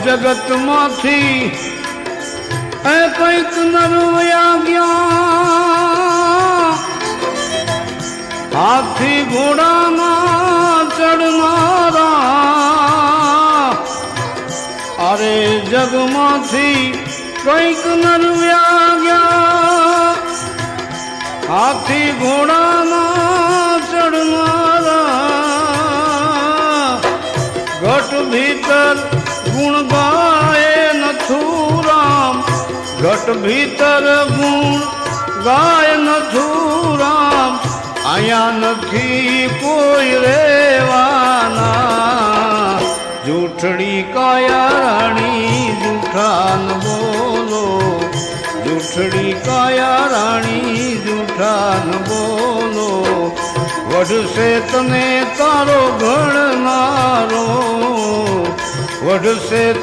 जगत माथी ए कैक नरवया गया हाथी घोड़ा ना चढ़नारा अरे जग माथी कैक नरवया गया हाथी घोड़ा ना चढ़नारा घट भीतर गुण गाए नथुराम घट भीतर गुण गाय नथुराम आया नथी कोई रेवाना जूठड़ी काया रानी जूठा न बोलो जूठड़ी काया रानी जूठा न बोलो वढसे तने तारो घड़नारो वढसे